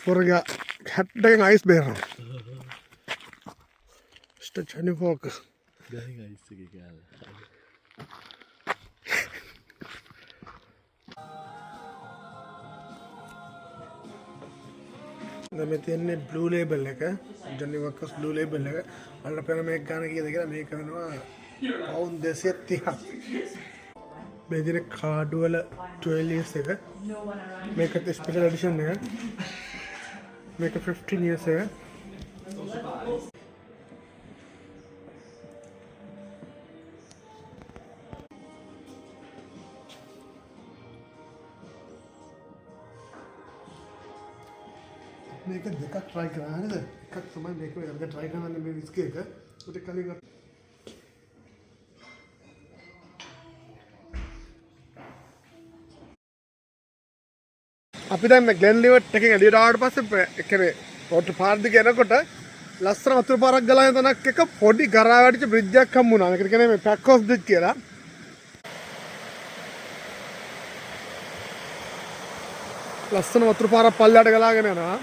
පොරග හැට්ටගෙන් ice බේරනවා. Johnny Walker. මේ තියෙන්නේ blue label එක Johnny Walker's බ්ලූ ලේබල් එක. අන්න පෙර මේක ගන්න කීයද කියලා මේක වෙනවා පවුන්ඩ් 230ක්. මේ දින කාඩ් වල 12 years එක. මේකත් ස්පෙෂල් එඩිෂන් එක. මේක 15 years එක. මේක දෙකක් try කරා නේද? එකක් තමයි මේක වෙනද try කරන්නේ මේ විස්කි එක. උට කලින් අපි දැන් මේ ග්ලෙන්ලිවට් එකෙන් එළියට ආවට පස්සේ ඒ කියන්නේ වෝටර් පාර්ක් දිගේ යනකොට ලස්සන වතුර පාරක් ගලා යන තැනක් එක පොඩි ගරා වැටිච්ච බ්‍රිජ් එකක් හම්බුණා. මේකට කියන්නේ මේ පැක්කොස් බ්‍රිජ් කියලා. ලස්සන වතුර පාරක් පල්ලයට ගලාගෙන යනවා.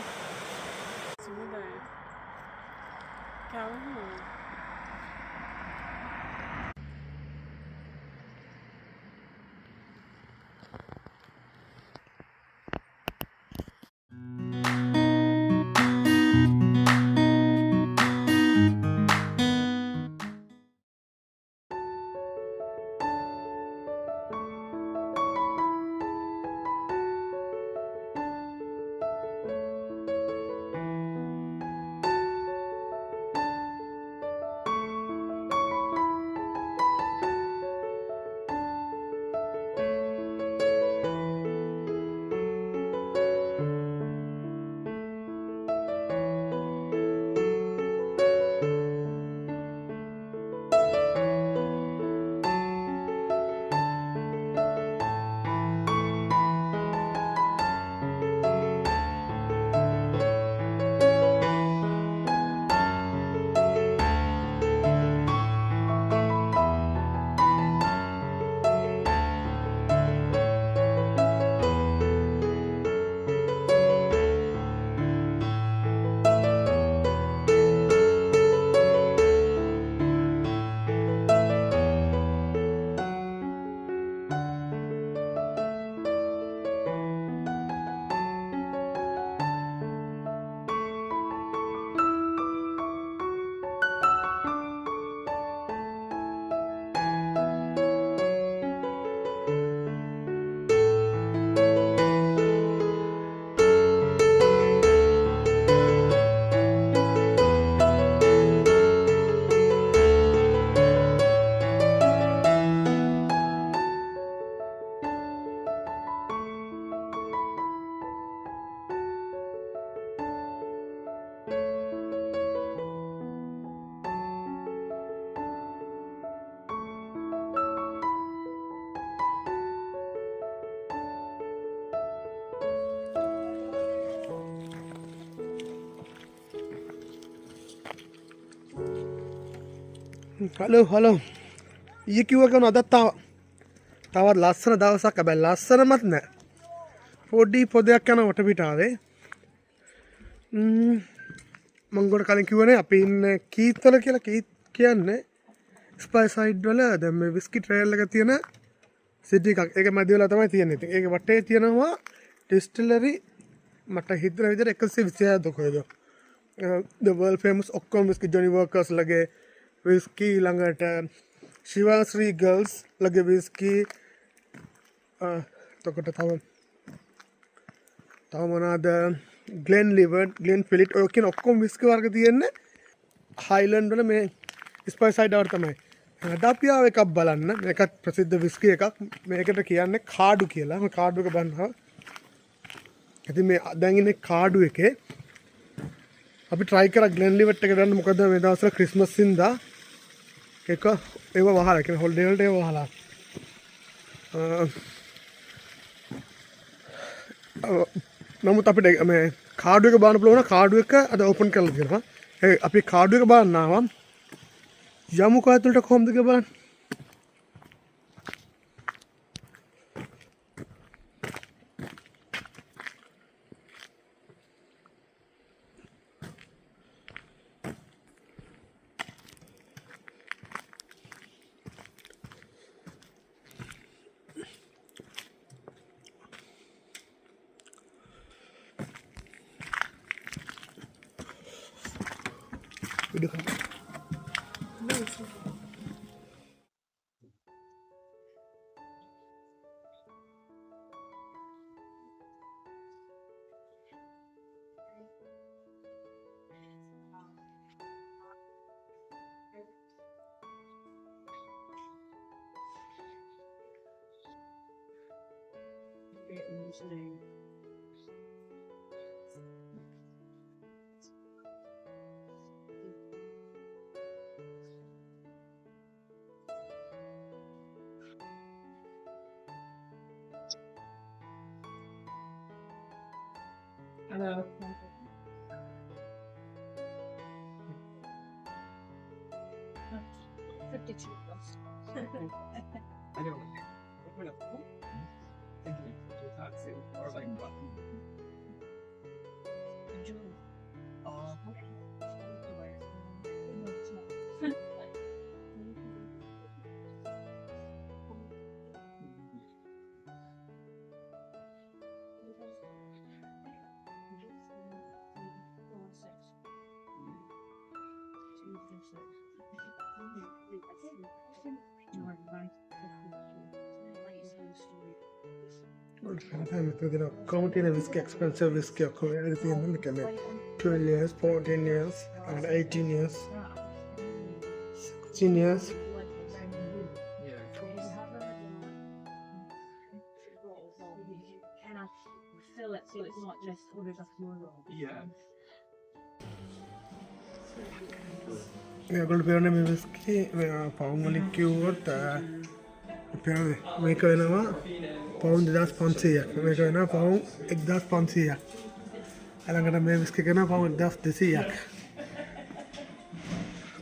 හලෝ ඊයේ කිව්වා කරන අදත් තවත් ලස්සන දවසක්. හැබැයි ලස්සනමත් නෑ. පොඩි පොදයක් යන වටපිටාවේ. මම ගොඩ කලින් කිව්වනේ අපි ඉන්නේ කීත්වල කියලා. කීත් කියන්නේ ස්පයිසයිඩ් වල දැන් මේ විස්කි ට්‍රේල් එක තියෙන සිටි එකක්. ඒක මැද වෙලා තමයි තියෙන්නේ. ඉතින් ඒක වටේ තියෙනවා ඩිස්ටිලරි මට හිතන විදිහට 126 කොහෙද. the world famous ඔක්කොම විස්කි Johnny Walker's ලගේ විස්කි ළඟට Shivasri Girls ලගේ විස්කි තකොට තව මොනවාද Glenlivet Glenfiddich ඔය කියන ඔක්කොම විස්කි වර්ග තියෙන්නේ හයිලන්ඩ් වල මේ ස්පයිසයිඩ් වල තමයි. අද අපි ආව එකක් බලන්න. මේකත් ප්‍රසිද්ධ විස්කි එකක්. මේකට කියන්නේ කාඩු කියලා. මම කාඩු එක බලනවා. ඉතින් මේ දැන් ඉන්නේ කාඩු එකේ අපි try කරා Glenlivet එක ගන්න. මොකද මේ දවස්වල ක්‍රිස්මස් හින්දා ඒක ඒව වහලා කියන හොලිඩේ වලට ඒව වහලා. නමුත් අපිට මේ කාඩු එක බලන්න පුළුවන්. කාඩු එක අද ඕපන් කරලා තියෙනවා. අපි කාඩු එක බලන්න ආවා. යමුකෝ ඇතුළට කොහොමද කියලා බලන්න. video call. Hello. 52 plus. I don't know. June. Oh. Counting whiskey, expensive whiskey, everything like 12 years, 14 years, and 18 years, 16 years. And I fill it so it's not just orders of your Yeah. We are going to pay on a whiskey, pound only cured, මේක වෙනවා පවුන් 2500ක් මේක වෙනවා පවුන් 1500ක් ළඟට මේ whisky කරනවා පවුන් 1200ක්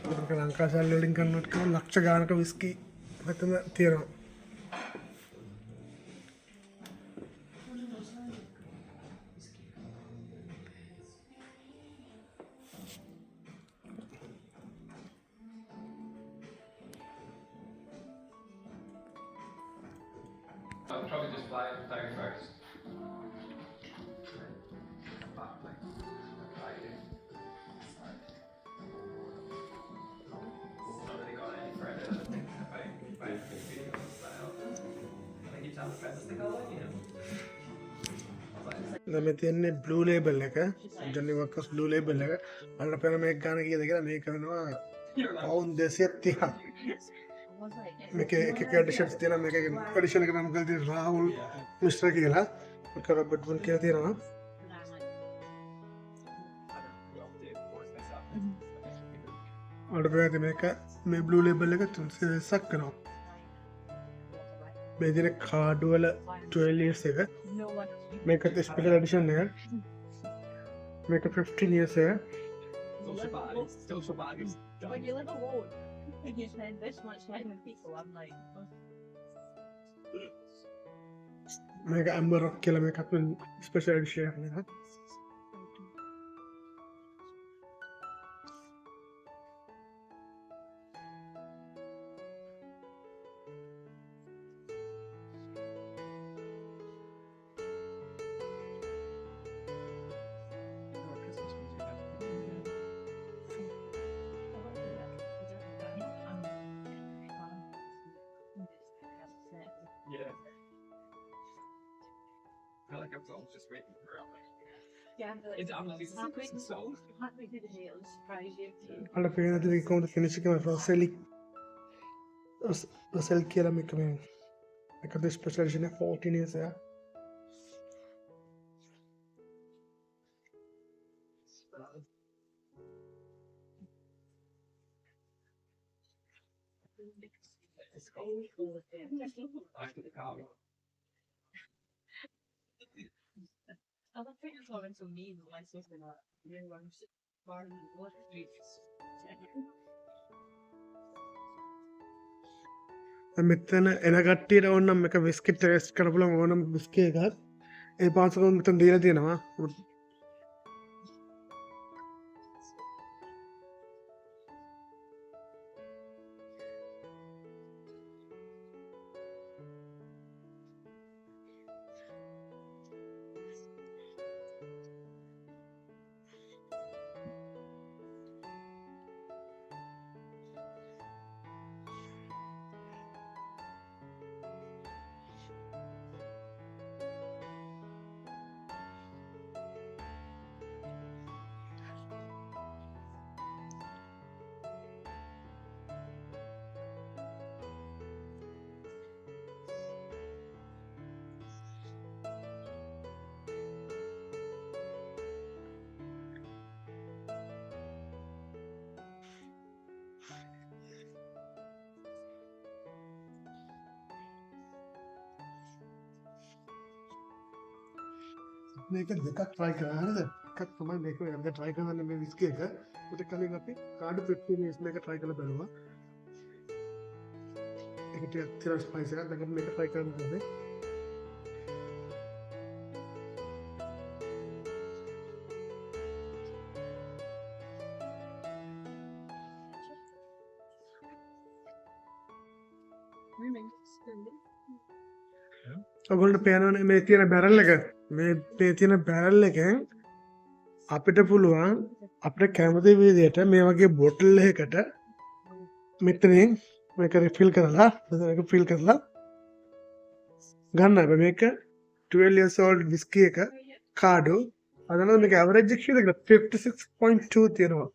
ඒක ලංකා සල්ලි වලින් කන්වර්ට් කරලා ලක්ෂ ගානක විස්කි මෙතන තියෙනවා I'll probably just fly down first. දැන් මේ තියෙන්නේ බ්ලූ ලේබල් එක ජොනි වොකර්ස් බ්ලූ ලේබල් එක අන්න පෙර මේක ගන්න කීයද කියලා මේක වෙනවා පවුන් 230ක් මේක එක එඩිෂන්ස් තියෙනවා මේක එඩිෂන් එක නම් කරලා තියෙනවා රාහුල් මිස්ටර් කියලා මේක රොබර්ට් වුන් කියලා තියෙනවා ඔයාලට පේන්නේ මේක මේ බ්ලූ ලේබල් එක 320ක් කරනවා මේ දින කාඩ් වල 12 years එක මේක ස්පෙෂල් එඩිෂන් එක මේක 15 years එක Still survives. When you live alone and you spend this much time with people, I'm like, මේක ඇම්බර් රොක් කියලා මේකත් ස්පෙෂල් එඩිෂන් එකක් Yeah. I feel like I was just waiting for it. yeah, but It's honestly halfway so. halfway through the day, it'll surprise you. අල පේන දේ කොහොමද finish එක රොසෙලි රොසෙල් කියලා මේක මේ මේක ස්පෙෂල් එඩිෂන් එක 14 years එක It's cold. I took the car. Other things are into me, my sister, you know, bar what streets. මෙතන එන කට්ටියට ඕනම් එක විස්කි ටේස්ට් කරන්න පුළුවන් ඕනම් විස්කි එකක් ඒ පාසකම මෙතන දීලා තියෙනවා මේක දෙකක් try කරා හරිද? එකක් තමයි මේක අපි try කරන්න මේ whiskey එක. ඊට කලින් අපි කාඩ් 15 years මේක try කරලා බලුවා. ඒක ටිකක් තියලා ස්පයිස් එකක් දැන් මේක try කරන්න ඕනේ. ඔගොල්ලන්ට පේනවනේ මේ තියෙන බැරල් එක මේ තියෙන බැරල් එකෙන් අපිට පුළුවන් අපිට කැමති විදිහට මේ වගේ බොටල් එකකට මෙතනින් මේක රිෆිල් කරලා මේක ෆිල් කරලා ගන්න අපි මේක 12 years old whiskey එක කාඩෝ අදනම් මේක ඇවරේජ් එක කීයද 56.2 තියෙනවා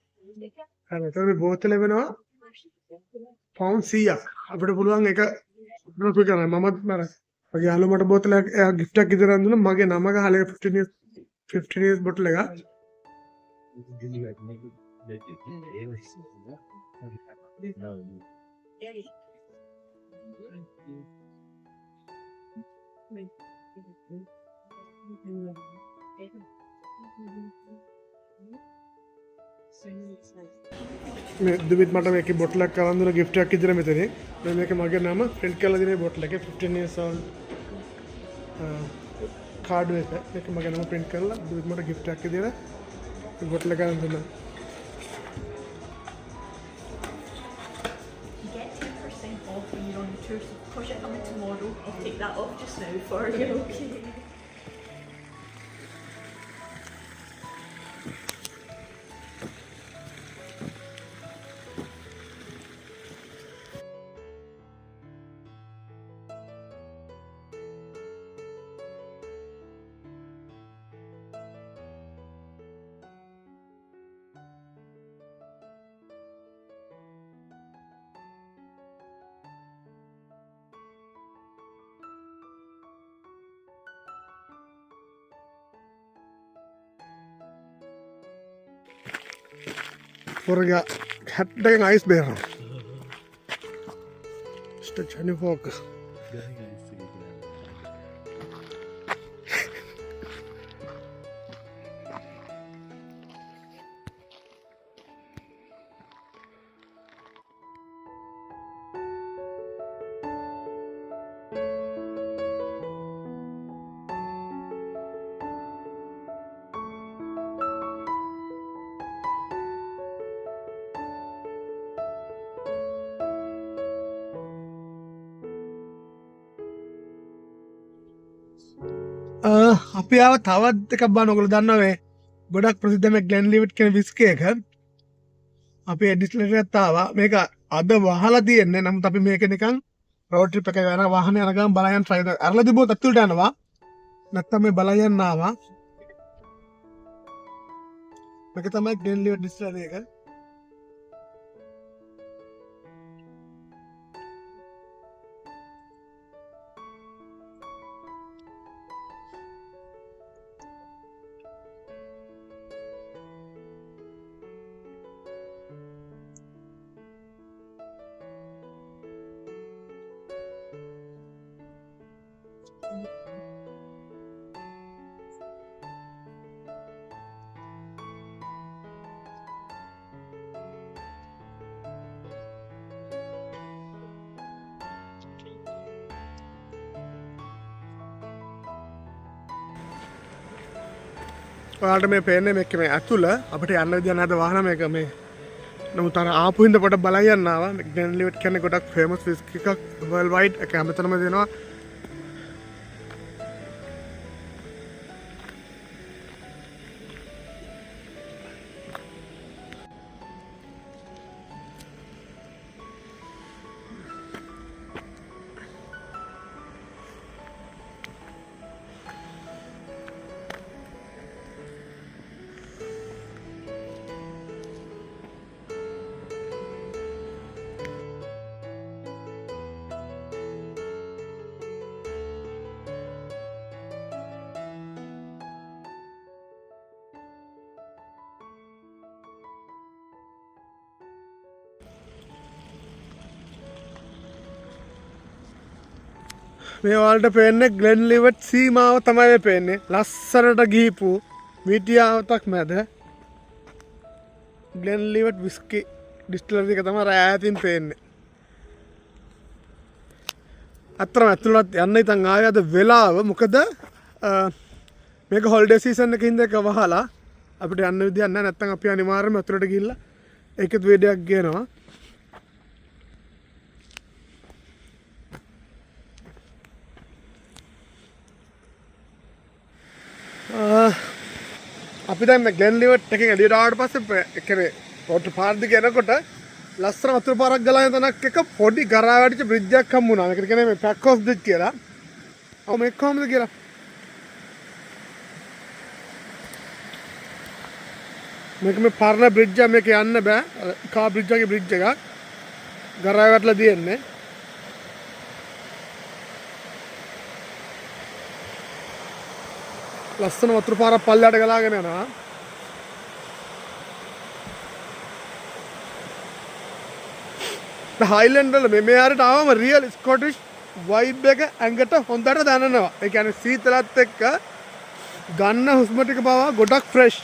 හරි එතකොට මේ බෝතල වෙනවා පවුන්ඩ් 100ක් අපිට පුළුවන් ඒක අපිට කරන්න මමත් මර මගේ යාළුවා මට බෝතලයක් gift එකක් ඉදලා දුන්නා මගේ නම ගහලා 15 years බොටල් එක මේ දුවිත් මට මේකේ බොටලයක් කරන් දුන්න gift එකක් ඉදලා මෙතනින් මේක මගේ නම print කරලා දිනේ බොටල් එකේ 15 years old කාඩ් එක මේක මගේ නම print කරලා දුවිත් මට gift එකක් ඉදලා බොටල් එක කරන් දුන්නා You get 10% off when you're on the tour, so because you're coming tomorrow, I'll take that off just now for you, okay? පොරග හැට්ටකින් අයිස් බේරනවා Mr. Johnny Walker අපි ආව තවත් එකක් බලන්න ඔයගොල්ලෝ දන්නවනේ ගොඩක් ප්‍රසිද්ධ මේ ග්ලෙන්ලිවිට් කියන විස්කි එක අපි එඩිස්ලර් එකක් ආවා මේක අද වහලා තියෙන්නේ නමුත් අපි මේක නිකන් රෝඩ් ට්‍රිප් එකක යන වාහනේ යන ගමන් බලයන් try කරලා අරලා තිබුණොත් ඇතුළට යනවා නැත්තම් මේ බලයන් ආවා මේක තමයි ග්ලෙන්ලිවිට් ඩිස්ටිලරි එක ඔයාලට මේ පේන්නේ මේක මේ ඇතුළ අපිට යන්න විදියක් නැද්ද වාහන මේක මේ නමුත් අර ආපු හින්දා පොඩක් බලන් යන්න ආවා ග්ලෙන්ලිවිට් කියන්නේ ගොඩක් ෆේමස් විස්කි එකක් වර්ල්ඩ් වයිඩ් එක හැමතැනම දෙනවා මේ වලට පේන්නේ ග්ලෙන්ලිවට් සීමාව තමයි මේ පේන්නේ. ලස්සනට ගිහිපු විටියාවතක් මැද ග්ලෙන්ලිවට් විස්කි ඩිස්ටිලරි එක තමයි ඈතින් පේන්නේ. අතරම ඇතුළට යන්න ඉතින් ආයෙ අද වෙලාව මොකද මේක හොලිඩේ සීසන් එකේ හින්දා එක වහලා අපිට යන්න විදියක් නැහැ. නැත්තම් අපි අනිවාර්යයෙන්ම ඇතුළට ගිහිල්ලා ඒකෙත් වීඩියෝක් ගේනවා. අපි දැන් මේ ග්ලෙන්ලිවට් එකෙන් එළියට ආවට පස්සේ ඒ කියන්නේ වෝටර් පාර්ක් දිගේ යනකොට ලස්සන වතුර පාරක් ගලා යන තැනක් එක පොඩි ගරා වැටිච්ච බ්‍රිජ් එකක් හම්බ වුණා. මේකට කියන්නේ මේ පැක්කොස් බ්‍රිජ් කියලා. මේක කොහොමද කියලා? මේක මේ පරණ බ්‍රිජ් එක මේක යන්න බෑ. කා බ්‍රිජ් එකේ බ්‍රිජ් එකක්. ගරා වැටලා තියෙන්නේ. ලස්සන වතුර පාරක් පල්ලයට ගලාගෙන යනවා. හයිලන්ඩ් වල මේ ආරට ආවම රියල් ස්කොටිෂ් වයිබ් එක ඇඟට හොඳට දැනෙනවා. ඒ කියන්නේ සීතලත් එක්ක ගන්න හුස්ම ටික පවා ගොඩක් ෆ්‍රෙෂ්.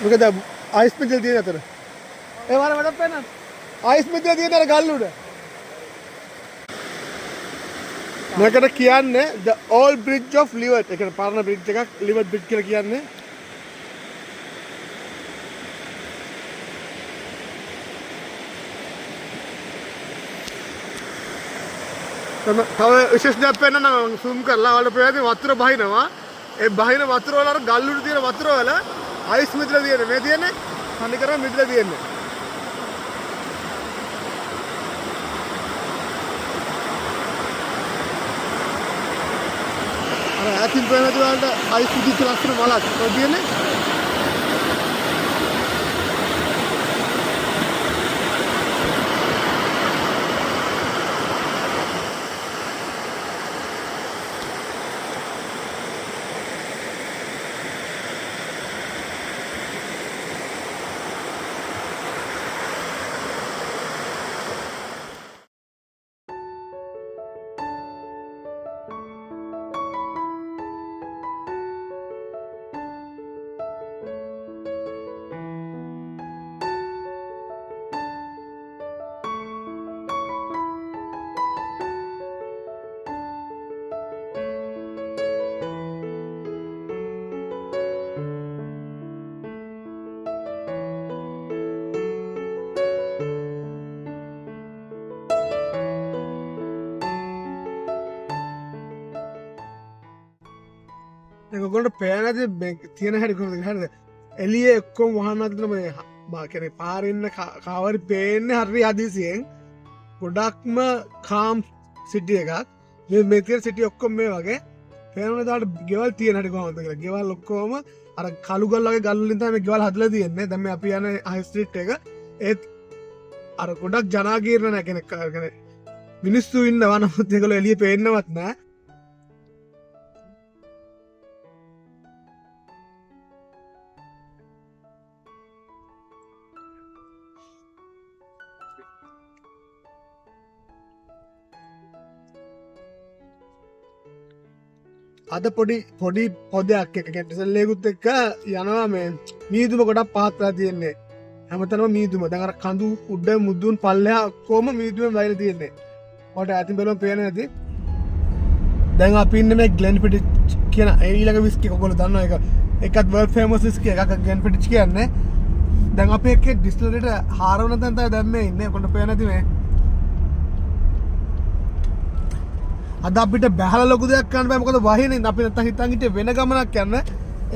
මොකද අයිස් මෙතන තියෙන අතර ඒ වර වැඩක් පේනවද? අයිස් මෙතන තියෙන අර ගල් උඩ. මේකට කියන්නේ the old bridge of Livet. ඒ කියන්නේ පරණ බ්‍රිජ් එකක් Livet bridge කියලා කියන්නේ. තව විශේෂ දෙයක් පේන්න නම් zoom කරලා වල පේද්දි වතුර බහිනවා. ඒ බහින වතුර වල අර ගල් උඩ තියෙන වතුර වල අයිස් මිදලා තියෙන්නේ. මේ තියෙන්නේ තනිකරම මිදලා තියෙන්නේ. අර ඈතින් පේන දුරට අයිස් ඉදිච්ච ලස්සන මලක් තියෙන්නේ. ඔයගොල්ලන්ට පේනද මේ තියෙන හැටි කොහොමද හරිද? එළියේ ඔක්කොම වහන්න අතර මේ කියන්නේ පාරේ ඉන්න කාවරි පේන්නේ හරි හදිසියෙන්. ගොඩක්ම කාම් සිටි එකක්. මේ තියෙන සිටි ඔක්කොම මේ වගේ. පේනවනේ දාට ගෙවල් තියෙන හැටි කොහොමද කියලා. ගෙවල් ඔක්කොම අර කළු ගල් වගේ ගල් වලින් තමයි මේ ගෙවල් හදලා තියෙන්නේ. දැන් මේ අපි යන හයි ස්ට්‍රීට් එක ඒත් අර ගොඩක් ජනාකීර්ණ නැහැ කියන්නේ මිනිස්සු ඉන්නවා නමුත් ඒගොල්ලෝ එළියේ පේන්නවත් නැහැ. අද පොඩි පොදයක් එක කැටසල්ලයකුත් එක්ක යනවා මේ මීදුම ගොඩක් පහත්ලා තියෙන්නේ. හැමතැනම මීදුම. දැන් අර කඳු උඩ මුදුන් පල්ලෙහා ඔක්කොම මීදුමෙන් වැයලා තියෙන්නේ. ඔයාලට ඈතින් බලුවම පේන්නේ නැති. දැන් අපි ඉන්නේ මේ ග්ලෙන්ෆිඩිච් කියන ඊළඟ විස්කි ඔයගොල්ලෝ දන්නවා ඒක. ඒකත් වර්ල්ඩ් ෆේමස් විස්කි එකක් ග්ලෙන්ෆිඩිච් කියන්නේ. දැන් අපි එක්ක ඩිස්ටිලරියට හාරවන තැන තමයි දැන් මේ ඉන්නේ. ඔයගොල්ලෝ පේන්නේ නැති මේ. අද අපිට බැහැලා ලොකු දෙයක් කරන්න බෑ මොකද වහිනේ අපි නැත්තම් හිතන් හිටියේ වෙන ගමනක් යන්න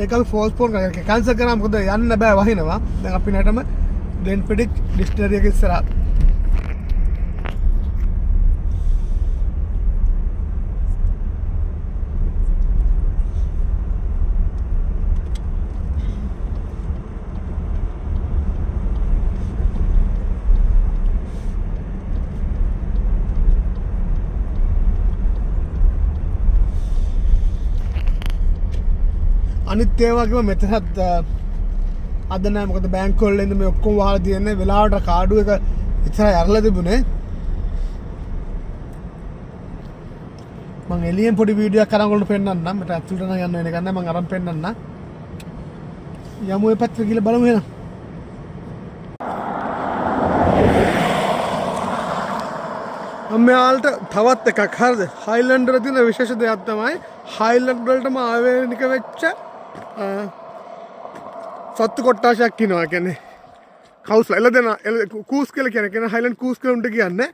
ඒක අපි ෆෝස්පෝන් කරලා කැන්සල් කරා මොකද යන්න බෑ වහිනවා දැන් අපි නැටම ග්ලෙන්ෆිඩිච් ඩිස්ටිලරි එක ඉස්සරහා අනිත් ඒ වගේම මෙතනත් අද නෑ මොකද බැංකුව වල ඉඳන් මේ ඔක්කොම වහලා තියෙන්නේ වෙලාවට කාඩු එක ඉතර ඇරලා තිබුණේ මම එළියෙන් පොඩි වීඩියෝ එකක් අරන් ඔයගොල්ලන්ට පෙන්නන්නම් මට ඇතුළට නම් යන්න වෙන එක නෑ මම අරන් පෙන්නන්න යමු ඒ පැත්තට ගිහලා බලමු එහෙනම් මෙයාලට තවත් එකක් හරිද හයිලන්ඩ් වල තියෙන විශේෂ දෙයක් තමයි හයිලන්ඩ් වලටම ආවේනික වෙච්ච සත්තු කොට්ටාශයක් ඉනවා කියන්නේ කවුස්ලා එළදෙන කූස් කියලා කියන්නේ හයිලන්ඩ් කූස් කියලා උන්ට කියන්නේ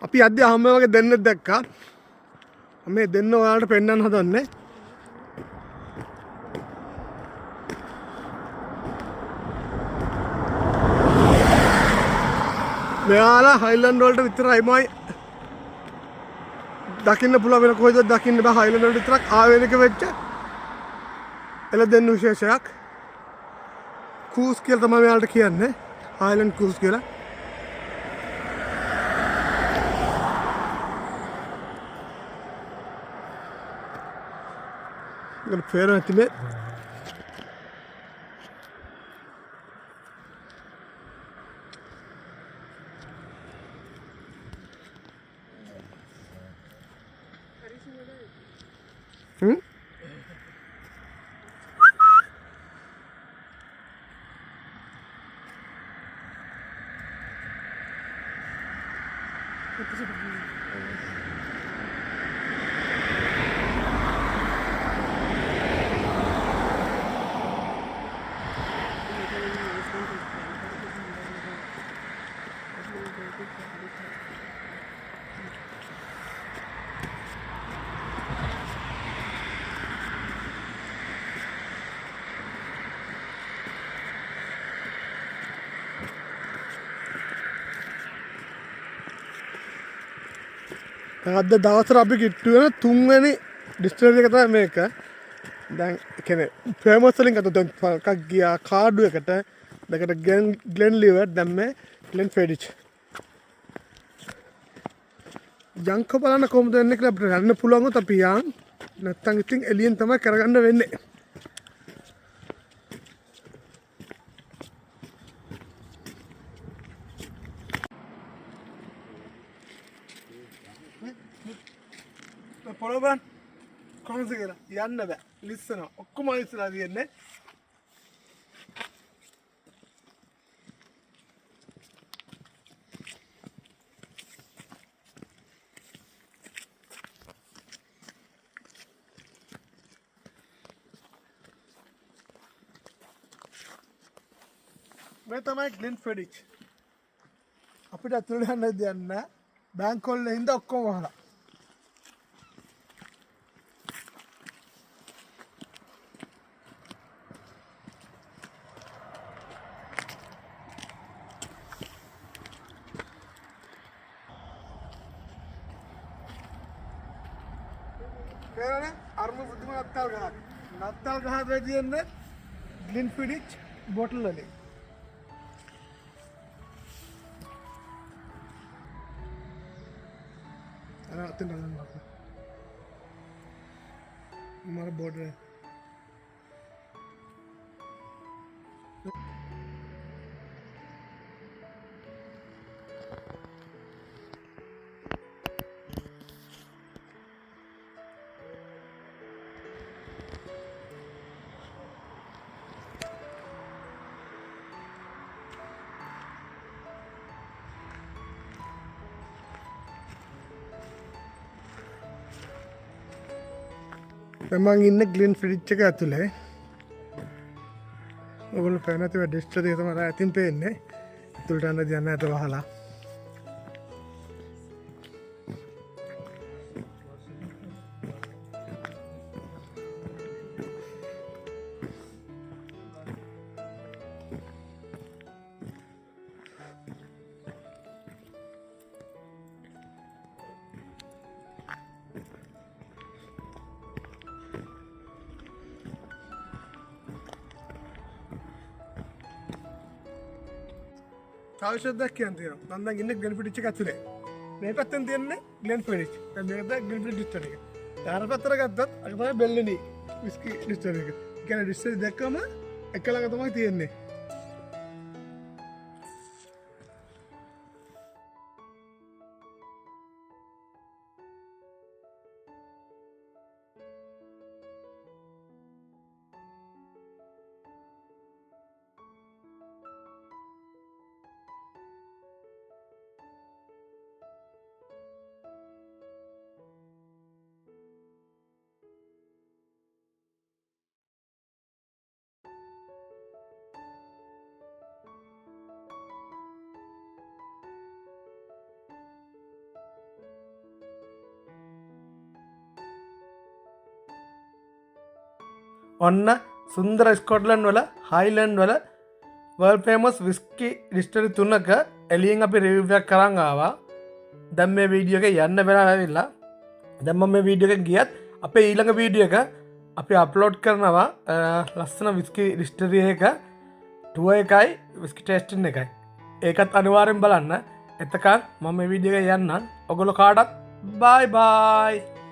අපි අද හැම වගේ දෙන්නෙක් දැක්කා මේ දෙන්න ඔයාලට පෙන්නන්න හදන්නේ මෙයාලා හයිලන්ඩ් වලට විතරයිමයි දකින්න පුළුවන් වෙන කොහෙද දකින්න බෑ හයිලන්ඩ් වලට විතරක් ආවේනික වෙච්ච එළදෙන්න විශේෂයක් කූස් කියලා තමයි මෙයාලට කියන්නේ හයිලන්ඩ් කූස් කියලා ගොඩ ෆේර නැතිනේ අද දවසට අපි කිට්ටු වෙන තුන්වෙනි ඩිස්ටිලරි එක තමයි මේක. දැන් කියන්නේ ෆේමස් වලින් අත දැන් එකක් ගියා කාඩු එකට දෙකට ග්ලෙන් ලිවර් දැන් මේ ග්ලෙන් ෆෙඩිච්. ජංක බලන්න කොහොමද වෙන්නේ කියලා අපිට ගන්න පුළුවන් උත් අපි යන් නැත්තම් ඉතින් එලියෙන් තමයි කරගන්න වෙන්නේ. පොළොබන් කොහොමද කියලා යන්න බෑ ලිස්සනවා ඔක්කොම ලිස්සලා තියෙන්නේ මේ තමයි ග්ලෙන් ෆෙඩිච් අපිට අතුලට යන්න දෙයක් නෑ බැංකුවල හින්දා ඔක්කොම වහලා කරන්නේ අර්ම බුද්ධිම නත්තල් ගහක්. නත්තල් ගහ දෙන්නේ ග්ලින් ෆිඩිච් බොටල් වලින්. අර අතෙන් ගන්න බෑ. මර බෝඩර් මම ඉන්නේ ග්ලින් ෆිඩිච් එක ඇතුලේ. ඔයගොල්ලෝ පේන නැති ඩිස්ට්‍රික්ට් එක තමයි ඇතින් පේන්නේ. ඇතුලට යන්න දෙයක් නැහැ අත වහලා. අවශ්‍යයක් කියන්නේ මම දැන් ඉන්නේ ග්ලෙන් ෆිඩිච් එක ඇතුලේ. මේ පැත්තෙන් තියන්නේ ග්ලෙන් ෆිඩිච්. දැන් මේක ග්ලෙන් ෆිඩිච් ඩිස්ට්‍රික්ට් එක. ඊට පැත්තට ගත්තොත් අර තමයි බෙල්ලනි. විස්කි ඩිස්ටරි එක. ගැන ඩිස්ටරි දැක්කම එක ළඟ තමයි තියෙන්නේ. ඔන්න සුන්දර ස්කොට්ලන්ඩ් වල හයිලන්ඩ් වල වර්ල්ඩ් ෆේමස් විස්කි ඩිස්ටිලරි 3ක එළියෙන් අපි රිවිව් එකක් කරන් ආවා. දැන් මේ වීඩියෝ එක යන්න වෙලා ඇවිල්ලා. දැන් මම මේ වීඩියෝ එක ගියත් අපේ ඊළඟ වීඩියෝ එක අපි අප්ලෝඩ් කරනවා ලස්සන විස්කි ඩිස්ටිලරි එක ටුවර් එකයි විස්කි ටේස්ටින් එකයි. ඒකත් අනිවාර්යෙන් බලන්න. එතකන් මම මේ වීඩියෝ එක යන්නම්. ඔයගොල්ලෝ කාටත් බයි බයි.